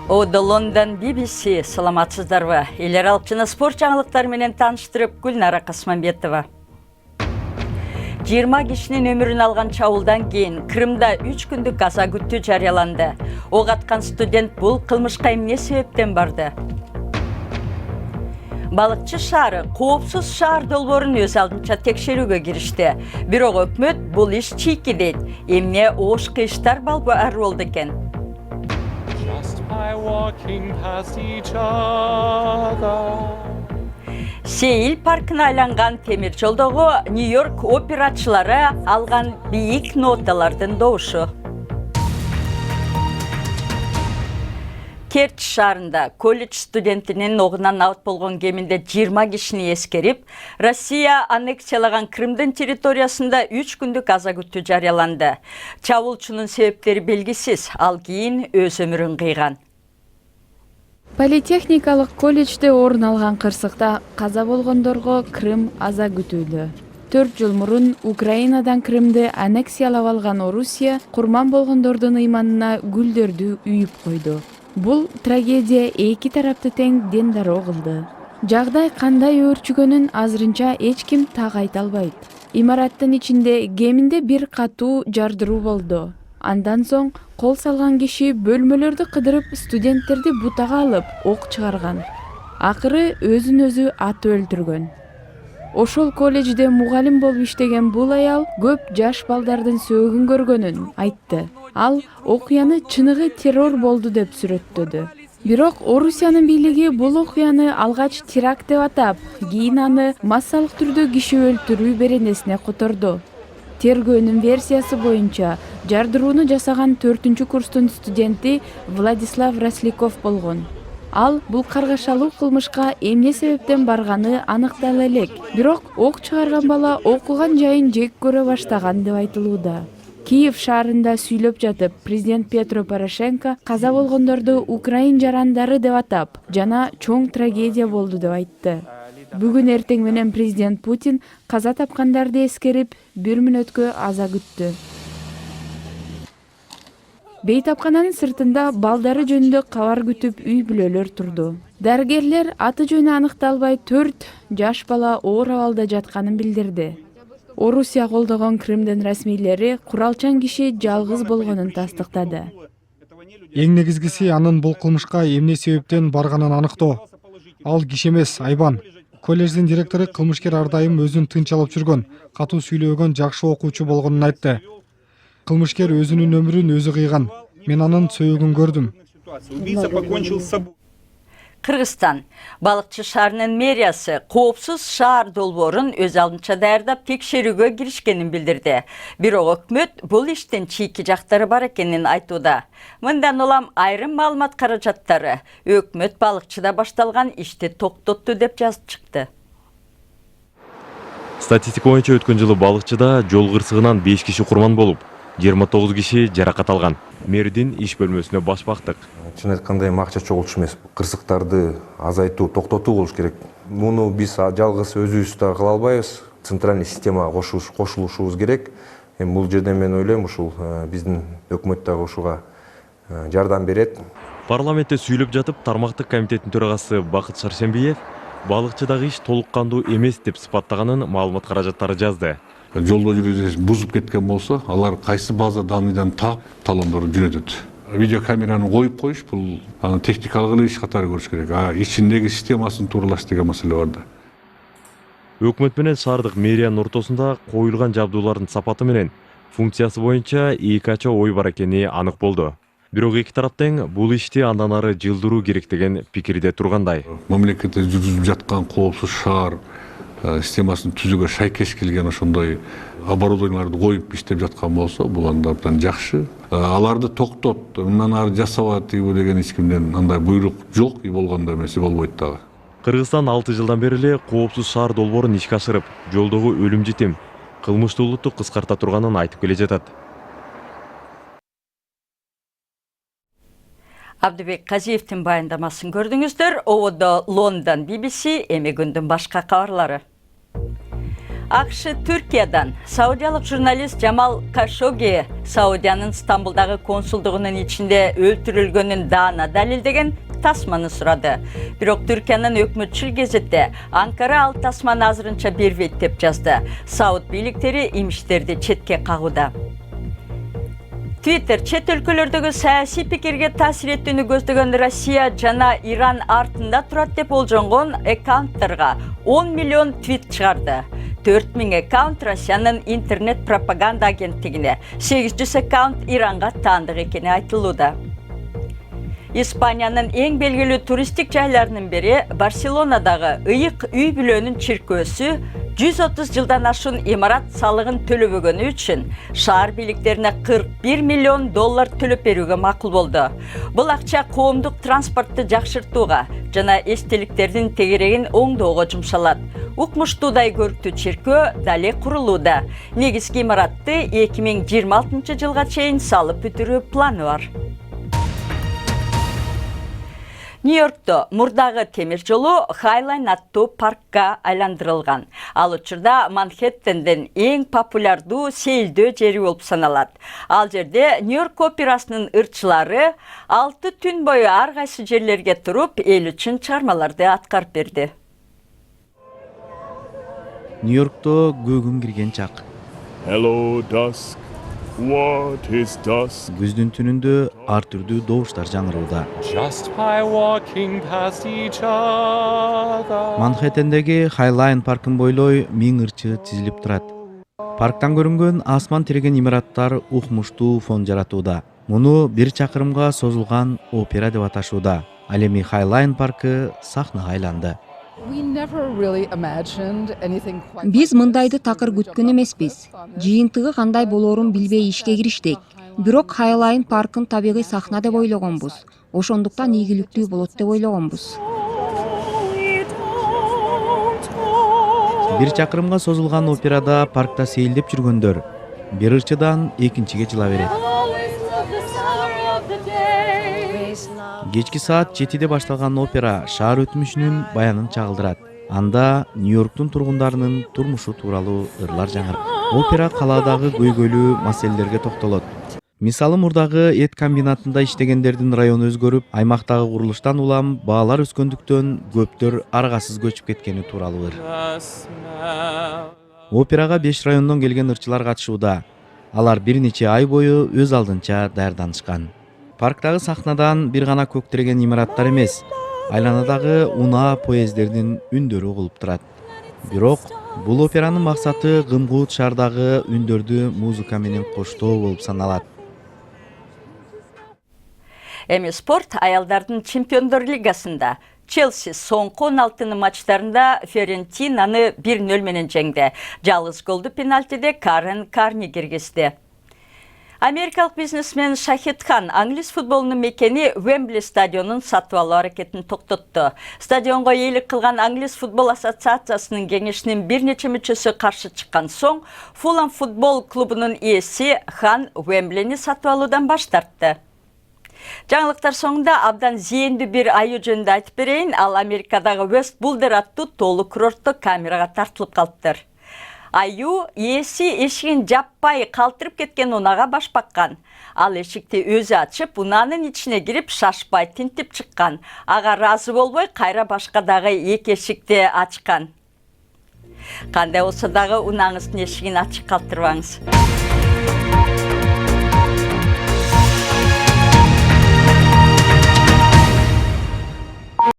London BBC саламатсыздарбы. Элер алчыны спорт жаңылыктары менен таныштырып Гүлнара Касманбетова. 20 кишинин өмүрүн алган чабуулдан кийин Крымда 3 күндүк аза күтүү жарыяланды. Ок аткан студент бул кылмышка эмне себептен барды? Балыкчы шаары коопсуз шаар долбоорун өз алдынча текшерүүгө киришти. Бирок өкмөт бул иш чийки дейт. Эмне оош кыйыштар бар болду экен? Сейил паркына айланган темир жолдогу Нью-Йорк операчылары алган бийик ноталардын добушу. Керчь шаарында колледж студентинин огунан абат болгон кеминде 20 кишини эскерип, Россия аннексиялаган Крымдын территориясында 3 күндүк аза күтүү жарыяланды. Чабуулчунун себептери белгисиз, ал кийин өз өмүрүн кыйган. Политехникалык колледжде орун алган кырсыкта каза болгондорго Крым аза күтүүдө. 4 жыл мурун Украинадан Крымды аннексиялап алган Орусия курман болгондордун ыйманына гүлдөрдү үйүп койду. Бул трагедия эки тарапты тең ден дароо кылды. Жагдай кандай өөрчүгөнүн азырынча эч ким так айта албайт. Имараттын ичинде кеминде бир катуу жардыруу болду. Андан соң кол салган киши бөлмөлөрдү кыдырып студенттерди бутага алып ок чыгарган. Акыры өзүн өзү атып өлтүргөн. Ошол колледжде мугалим болуп иштеген бул аял көп жаш балдардын сөөгүн көргөнүн айтты. Ал окуяны чыныгы террор болду деп сүрөттөдү. Бирок Орусиянын бийлиги бул окуяны алгач теракт деп атап, кийин аны массалык түрдө киши өлтүрүү беренесине которду. Тергөөнүн версиясы боюнча жардырууну жасаган 4-курстун студенти Владислав Росликов болгон. Ал бул каргашалуу кылмышка эмне себептен барганы аныктала элек. Бирок ок чыгарган бала окуган жайын жек көрө баштаган деп айтылууда. Киев шаарында сүйлөп жатып, президент Петро Порошенко каза болгондорду украин жарандары деп атап, жана чоң трагедия болду деп айтты. Бүгүн эртең менен президент Путин каза тапкандарды эскерип, 1 мүнөткө аза күттү. Бейтапкананын сыртында балдары жөнүндө кабар күтүп үй бүлөлөр турду. Дарыгерлер аты жөнү аныкталбай 4 жаш бала оор абалда жатканын билдирди. Орусия колдогон Крымдын расмийлери куралчан киши жалгыз болгонун тастыктады. Эң негизгиси анын бул кылмышка эмне себептен барганын аныктоо. Ал киши эмес, айбан. Колледждин директору кылмышкер ар дайым өзүн тынчалап жүргөн, катуу сүйлөгөн жакшы окуучу болгонун айтты. Кылмышкер өзүнүн өмүрүн өзү кыйган. Мен анын сөөгүн көрдүм. Кыргызстан балыкчы шаарынын мэриясы коопсуз шаар долбоорун өз алдынча даярдап текшерүүгө киришкенин билдирди. Бирок өкмөт бул иштин чийки жактары бар экенин айтууда. Мындан улам айрым маалымат каражаттары өкмөт балыкчыда башталган ишти токтотту деп жазып чыкты. Статистика боюнча өткөн жылы балыкчыда жол кырсыгынан 5 киши курман болуп, 29 киши жаракат алган. Мэрдин иш бөлмөсүнө баш бактык. Чын айтканда акча чогултуш эмес, кырсыктарды азайтуу, токтотуу болуш керек. Муну биз жалгыз өзүбүз да кыла албайбыз. Центральный системага кошулушубуз керек. Бул жерде мен ойлойм, ушул биздин өкмөт дагы ушуга жардам берет. Парламентте сүйлөп жатып, тармактык комитеттин төрагасы Бакыт Шаршембиев балыкчыдагы иш толук кандуу эмес деп сыпаттаганын маалымат каражаттары жазды. Жолдо жүргүзүп бузуп кеткен болсо, алар кайсы база данныйдан таап талондорду жөнөтөт. Видеокамераны коюп коюш, бул аны техникалык иш катары көрүш керек. Ичиндеги системасын тууралаш деген маселе бар да. Өкмөт менен шаардык мэриянын ортосунда коюлган жабдуулардын сапаты менен функциясы боюнча эки ача ой бар экени анык болду. Бирок эки тарап тең бул ишти андан ары жылдыруу керек деген пикирде тургандай. Мамлекетте жүргүзүлүп жаткан коопсуз шаар системасын түзүүгө шайкеш келген ошондой оборудованияларды коюп иштеп жаткан болсо, бул андан жакшы. Аларды токтот, мындан ары жасаба деген эч кимден андай буйрук жок, болгондо эмес, болбойт дагы. Кыргызстан 6 жылдан бери эле коопсуз шаар долбоорун ишке ашырып, жолдогу өлүм житим, кылмыштуулукту кыскарта турганын айтып келе жатат. Абдыбек Казиевтин баяндамасын көрдүңүздөр. Лондон BBC эми күндүн башка кабарлары. Акш Түркиядан саудиялық журналист Джамал Кашоги Саудияның Стамбулдағы консулдығының içinde өлтірілгенін дана дәлелдеген тасманы сұрады. Бирок Түркияның өкмөтчүл гезетте Анкара ал тасманы азырынча бербейт деп жазды. Сауд бийликтери имиштерди четке кагууда. Twitter чет өлкөлөрдөгү саясий пикирге таасир этүүнү көздөгөн Россия жана Иран артында турат деп болжонгон аккаунттарга 10 миллион твит чыгарды. 4000 аккаунт Россиянын интернет пропаганда агенттигине, 800 аккаунт Иранга таандык экени айтылууда. Испаниянын эң белгилүү туристик жайларынын бири Барселонадагы ыйык үй бүлөнүн чиркөөсү 130 жылдан ашын имарат салыгын төлөбөгөнү үчүн шаар бийликтерине 41 миллион доллар төлөп берүүгө макул болду. Бул акча коомдук транспортты жакшыртууга жана эстеликтердин тегерегин оңдоого жумшалат. Укмуштуудай көрктүү чиркөө дале курулууда. Негизги имаратты 2026 жылга чейин салып бүтүрүү планы бар. Нью-Йоркто мурдагы темир жолу Хайлайн аттуу паркка айландырылган. Ал учурда Манхэттенден эң популярдуу сейилдөө жери болуп саналат. Ал жерде Нью-Йорк операсынын ырчылары 6 түн бою ар кайсы жерлерге туруп, эл үчүн чыгармаларды аткарып берди. Нью-Йоркто көгүн кирген чак. Hello dusk. What is dusk? Күздүн түнүндө ар түрдүү добуштар жаңырууда. Just by walking past each other. Манхэттендеги Хайлайн паркын бойлой 1000 ырчы тизилип турат. Парктан көрүнгөн асман тиреген имараттар укмуштуу фон жаратууда. Муну 1 чакырымга созулган опера деп аташууда. Ал эми Хайлайн паркы сахнага айланды. Биз мындайды такыр күткөн эмеспиз. Жыйынтыгы кандай болоорун билбей ишке кириштик. Бирок Хайлайн паркын табигый сахна деп ойлогонбуз. Ошондуктан ийгиликтүү болот деп ойлогонбуз. 1 чакырымга созулган операда паркта сейилдеп жүргөндөр бир ырчыдан экинчиге жыла берет. Кечки саат 7-де башталган опера шаар өтмүшүнүн баянын чагылдырат. Анда Нью-Йорктун тургундарынын турмушу тууралуу ырлар жаңырат. Опера калаадагы көйгөйлүү маселелерге токтолот. Мисалы мурдагы эт комбинатында иштегендердин району өзгөрүп, аймактагы курулуштан улам баалар өскөндүктөн көптөр аргасыз көчүп кеткени тууралуу ыр. Операга 5 райондон келген ырчылар катышууда. Алар бир нече ай бою өз алдынча даярданышкан. Парктагы сахнадан бир гана көктөрген имараттар эмес, айланадагы унаа поездердин үндөрү угулуп турат. Бирок бул операнын максаты гымгуут шаардагы үндөрдү музыка менен коштоо болуп саналат. Эми спорт аялдардын чемпиондор лигасында Челси соңку 16 матчтарында Фиорентинаны 1-0 менен жеңди. Жалгыз голду пенальтиде Карен Карни киргизди. Америкалық бизнесмен Шахид Хан англис футболунун мекени Уэмбли стадионун сатып алуу аракетин токтотту. Стадионго эйлик кылган англис футбол ассоциациясынын кеңешинин бир нече мүчөсү каршы чыккан соң, Фулам футбол клубунун ээси Хан Уэмблини сатып алуудан баш тартты. Жаңылыктар соңунда абдан зээндүү бир аю жөнүндө айтып берейин. Ал Америкадагы West Boulder аттуу тоолуу курортто камерага тартылып калыптыр. Аю ээси эшигин жаппай калтырып кеткен унага баш баккан. Ал эшикти өзү ачып, унаанын ичине кирип, шашпай тинтип чыккан. Ага ыраазы болбой, кайра башка дагы 2 эшикти ачкан. Кандай болсо дагы унааңыздын эшигин ачык калтырбаңыз.